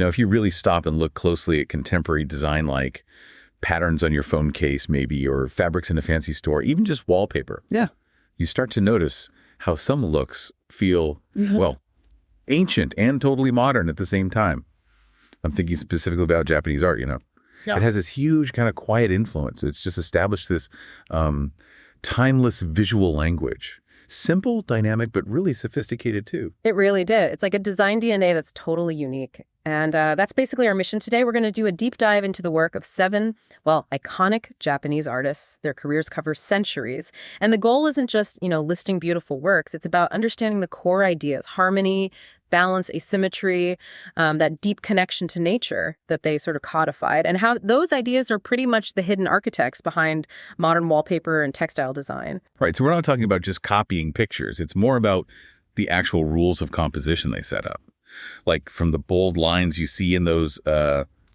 If you really stop and look closely at contemporary design like patterns on your phone case maybe, or fabrics in a fancy store, even just wallpaper. Yeah. You start to notice how some looks feel, well, ancient and totally modern at the same time. I'm thinking specifically about Japanese art, Yeah. It has this huge kind of quiet influence. It's just established this timeless visual language. Simple, dynamic, but really sophisticated too. It really did. It's like a design DNA that's totally unique. And that's basically our mission today. We're going to do a deep dive into the work of 7, iconic Japanese artists. Their careers cover centuries. And the goal isn't just, listing beautiful works. It's about understanding the core ideas, harmony, balance, asymmetry, that deep connection to nature that they sort of codified, and how those ideas are pretty much the hidden architects behind modern wallpaper and textile design. Right. So we're not talking about just copying pictures. It's more about the actual rules of composition they set up. Like from the bold lines you see in those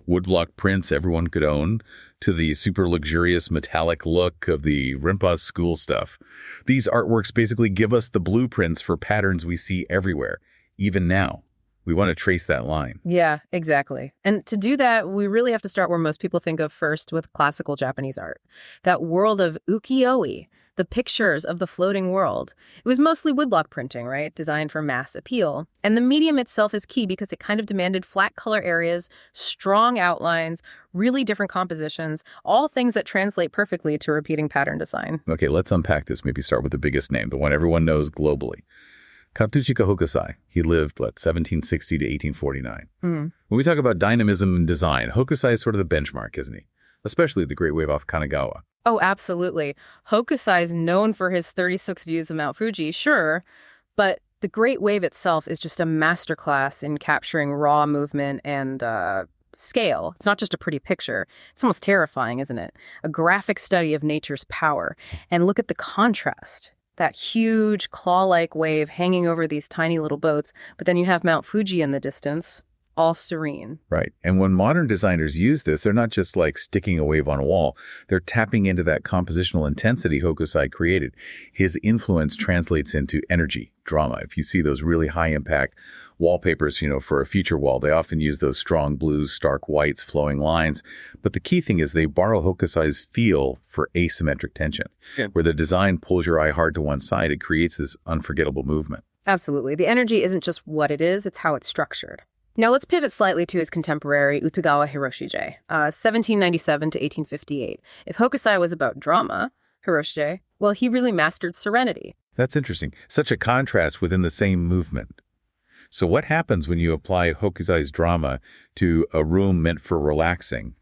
woodblock prints everyone could own, to the super luxurious metallic look of the Rinpa school stuff. These artworks basically give us the blueprints for patterns we see everywhere, even now. We want to trace that line. Yeah, exactly. And to do that, we really have to start where most people think of first, with classical Japanese art. That world of ukiyo-e, the pictures of the floating world. It was mostly woodblock printing, right? Designed for mass appeal. And the medium itself is key because it kind of demanded flat color areas, strong outlines, really different compositions, all things that translate perfectly to repeating pattern design. Okay, let's unpack this. Maybe start with the biggest name, the one everyone knows globally. Katsushika Hokusai. He lived, 1760 to 1849. When we talk about dynamism in design, Hokusai is sort of the benchmark, isn't he? Especially the Great Wave off Kanagawa. Oh, absolutely. Hokusai is known for his 36 views of Mount Fuji, sure, but the Great Wave itself is just a masterclass in capturing raw movement and scale. It's not just a pretty picture. It's almost terrifying, isn't it? A graphic study of nature's power. And look at the contrast. That huge claw-like wave hanging over these tiny little boats, but then you have Mount Fuji in the distance, all serene. Right. And when modern designers use this, they're not just like sticking a wave on a wall. They're tapping into that compositional intensity Hokusai created. His influence translates into energy, drama. If you see those really high-impact wallpapers, for a feature wall, they often use those strong blues, stark whites, flowing lines. But the key thing is they borrow Hokusai's feel for asymmetric tension. Yeah. Where the design pulls your eye hard to one side, it creates this unforgettable movement. Absolutely. The energy isn't just what it is, it's how it's structured. Now let's pivot slightly to his contemporary, Utagawa Hiroshige, 1797 to 1858. If Hokusai was about drama, Hiroshige, he really mastered serenity. That's interesting. Such a contrast within the same movement. So what happens when you apply Hokusai's drama to a room meant for relaxing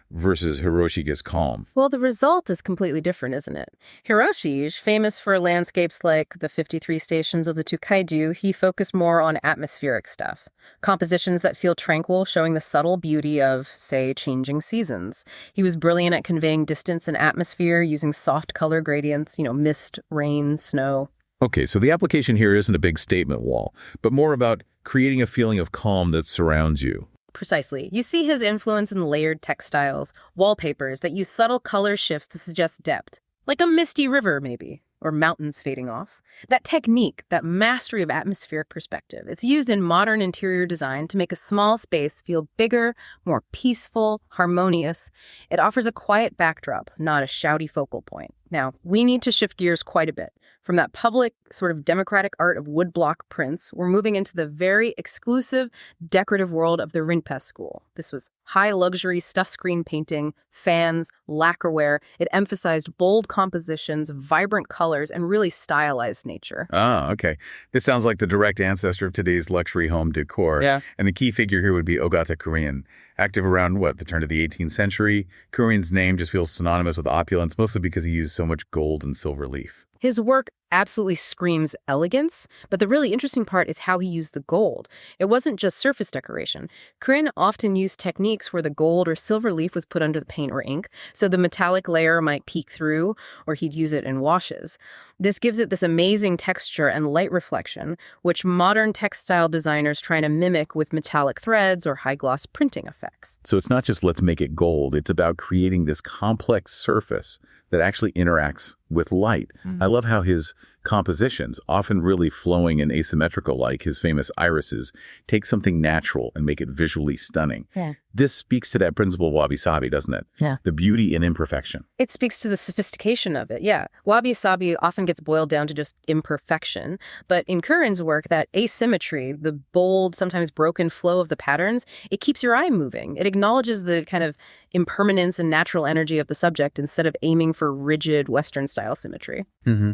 versus Hiroshige's calm? Well, the result is completely different, isn't it? Hiroshige, famous for landscapes like the 53 stations of the Tokaido, he focused more on atmospheric stuff. Compositions that feel tranquil, showing the subtle beauty of, say, changing seasons. He was brilliant at conveying distance and atmosphere using soft color gradients, mist, rain, snow. Okay, so the application here isn't a big statement wall, but more about creating a feeling of calm that surrounds you. Precisely. You see his influence in layered textiles, wallpapers that use subtle color shifts to suggest depth, like a misty river maybe, or mountains fading off. That technique, that mastery of atmospheric perspective, it's used in modern interior design to make a small space feel bigger, more peaceful, harmonious. It offers a quiet backdrop, not a shouty focal point. Now, we need to shift gears quite a bit. From that public, sort of democratic art of woodblock prints, we're moving into the very exclusive, decorative world of the Rinpa school. This was high-luxury stuffed screen painting, fans, lacquerware. It emphasized bold compositions, vibrant colors, and really stylized nature. Ah, okay. This sounds like the direct ancestor of today's luxury home decor. Yeah. And the key figure here would be Ogata Korean. Active around, the turn of the 18th century. Korean's name just feels synonymous with opulence, mostly because he used so much gold and silver leaf. His work absolutely screams elegance, but the really interesting part is how he used the gold. It wasn't just surface decoration. Korean often used techniques where the gold or silver leaf was put under the paint or ink, so the metallic layer might peek through, or he'd use it in washes. This gives it this amazing texture and light reflection, which modern textile designers try to mimic with metallic threads or high-gloss printing effects. So it's not just let's make it gold, it's about creating this complex surface that actually interacts with light. I love how his compositions, often really flowing and asymmetrical like his famous irises, take something natural and make it visually stunning. Yeah. This speaks to that principle of wabi-sabi, doesn't it? Yeah. The beauty in imperfection. It speaks to the sophistication of it, yeah. Wabi-sabi often gets boiled down to just imperfection, but in Curran's work, that asymmetry, the bold, sometimes broken flow of the patterns, it keeps your eye moving. It acknowledges the kind of impermanence and natural energy of the subject instead of aiming for rigid Western-style symmetry. Mm-hmm.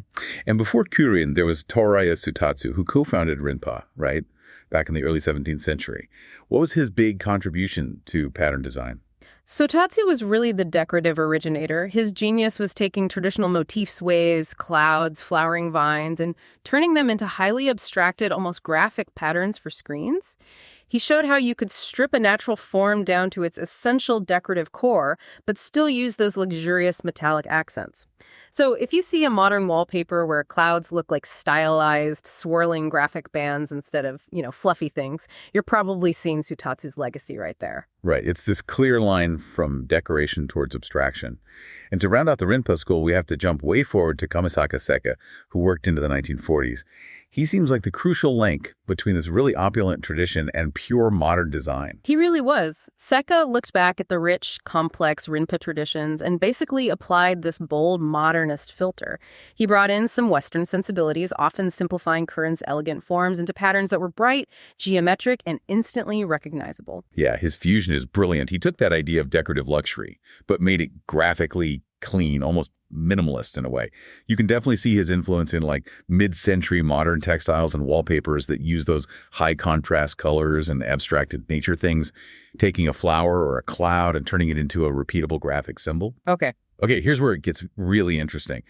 And before Kurin, there was Toraya Sutatsu, who co-founded Rinpa, right? Back in the early 17th century. What was his big contribution to pattern design? Sotatsu was really the decorative originator. His genius was taking traditional motifs, waves, clouds, flowering vines, and turning them into highly abstracted, almost graphic patterns for screens. He showed how you could strip a natural form down to its essential decorative core, but still use those luxurious metallic accents. So if you see a modern wallpaper where clouds look like stylized, swirling graphic bands instead of, fluffy things, you're probably seeing Sutatsu's legacy right there. Right. It's this clear line from decoration towards abstraction. And to round out the Rinpa school, we have to jump way forward to Kamisaka Seka, who worked into the 1940s. He seems like the crucial link between this really opulent tradition and pure modern design. He really was. Seka looked back at the rich, complex Rinpa traditions and basically applied this bold, modernist filter. He brought in some Western sensibilities, often simplifying Curran's elegant forms into patterns that were bright, geometric, and instantly recognizable. Yeah, his fusion is brilliant. He took that idea of decorative luxury, but made it graphically clean, almost minimalist in a way. You can definitely see his influence in like mid-century modern textiles and wallpapers that use those high contrast colors and abstracted nature things, taking a flower or a cloud and turning it into a repeatable graphic symbol. Okay, here's where it gets really interesting.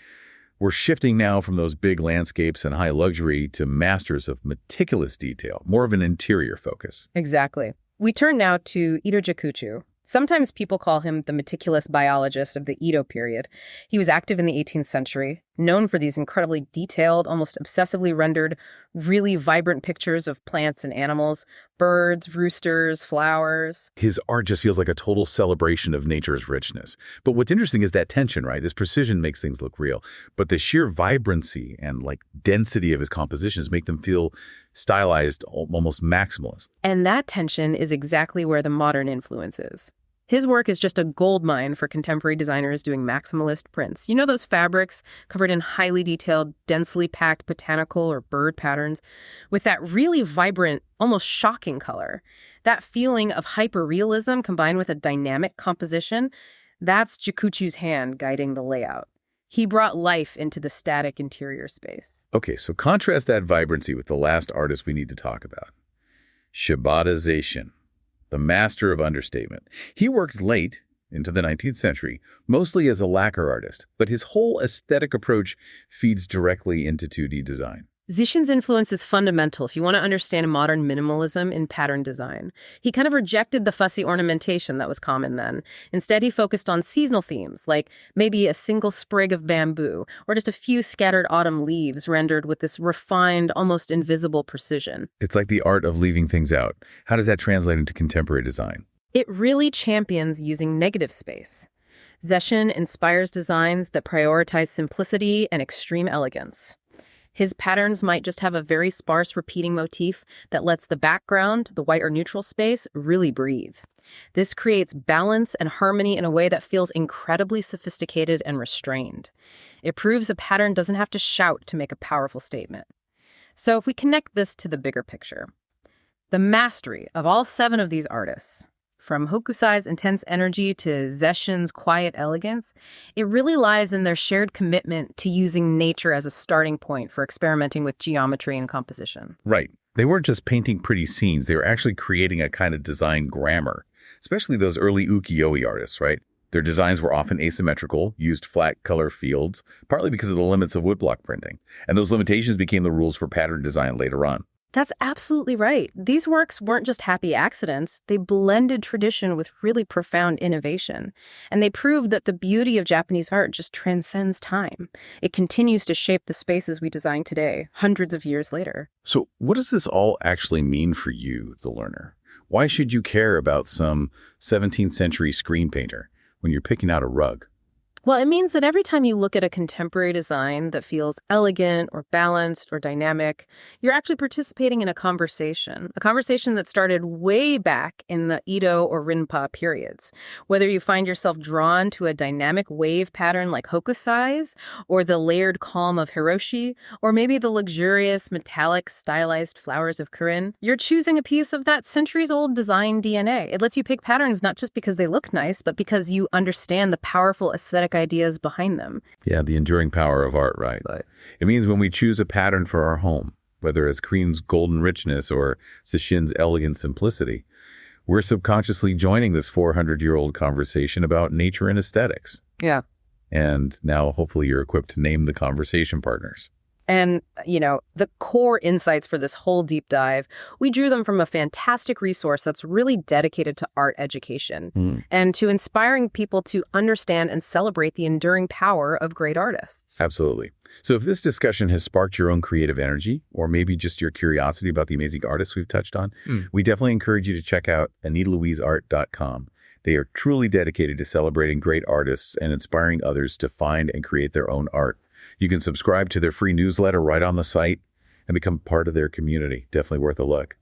We're shifting now from those big landscapes and high luxury to masters of meticulous detail, more of an interior focus. Exactly. We turn now to Ito Jakuchu. Sometimes people call him the meticulous biologist of the Edo period. He was active in the 18th century, known for these incredibly detailed, almost obsessively rendered, really vibrant pictures of plants and animals, birds, roosters, flowers. His art just feels like a total celebration of nature's richness. But what's interesting is that tension, right? This precision makes things look real. But the sheer vibrancy and like density of his compositions make them feel stylized, almost maximalist. And that tension is exactly where the modern influence is. His work is just a goldmine for contemporary designers doing maximalist prints. You know those fabrics covered in highly detailed, densely packed botanical or bird patterns with that really vibrant, almost shocking color? That feeling of hyperrealism combined with a dynamic composition, that's Jakuchu's hand guiding the layout. He brought life into the static interior space. Okay, so contrast that vibrancy with the last artist we need to talk about. Shibata Zeishin, the master of understatement. He worked late into the 19th century, mostly as a lacquer artist, but his whole aesthetic approach feeds directly into 2D design. Zeishin's influence is fundamental if you want to understand modern minimalism in pattern design. He kind of rejected the fussy ornamentation that was common then. Instead, he focused on seasonal themes, like maybe a single sprig of bamboo, or just a few scattered autumn leaves rendered with this refined, almost invisible precision. It's like the art of leaving things out. How does that translate into contemporary design? It really champions using negative space. Zeishin inspires designs that prioritize simplicity and extreme elegance. His patterns might just have a very sparse repeating motif that lets the background, the white or neutral space, really breathe. This creates balance and harmony in a way that feels incredibly sophisticated and restrained. It proves a pattern doesn't have to shout to make a powerful statement. So if we connect this to the bigger picture, the mastery of all 7 of these artists, from Hokusai's intense energy to Zeishin's quiet elegance, it really lies in their shared commitment to using nature as a starting point for experimenting with geometry and composition. Right. They weren't just painting pretty scenes. They were actually creating a kind of design grammar, especially those early ukiyo-e artists, right? Their designs were often asymmetrical, used flat color fields, partly because of the limits of woodblock printing. And those limitations became the rules for pattern design later on. That's absolutely right. These works weren't just happy accidents. They blended tradition with really profound innovation. And they proved that the beauty of Japanese art just transcends time. It continues to shape the spaces we design today, hundreds of years later. So what does this all actually mean for you, the learner? Why should you care about some 17th century screen painter when you're picking out a rug? Well, it means that every time you look at a contemporary design that feels elegant or balanced or dynamic, you're actually participating in a conversation that started way back in the Edo or Rinpa periods. Whether you find yourself drawn to a dynamic wave pattern like Hokusai's, or the layered calm of Hiroshige, or maybe the luxurious metallic stylized flowers of Corinne, you're choosing a piece of that centuries-old design DNA. It lets you pick patterns not just because they look nice, but because you understand the powerful aesthetic ideas behind them. Yeah, the enduring power of art, right? It means when we choose a pattern for our home, whether it's Korean's golden richness or Sesshin's elegant simplicity, we're subconsciously joining this 400-year-old conversation about nature and aesthetics. Yeah. And now hopefully you're equipped to name the conversation partners. And, the core insights for this whole deep dive, we drew them from a fantastic resource that's really dedicated to art education and to inspiring people to understand and celebrate the enduring power of great artists. Absolutely. So if this discussion has sparked your own creative energy, or maybe just your curiosity about the amazing artists we've touched on, we definitely encourage you to check out AnitaLouiseArt.com. They are truly dedicated to celebrating great artists and inspiring others to find and create their own art. You can subscribe to their free newsletter right on the site and become part of their community. Definitely worth a look.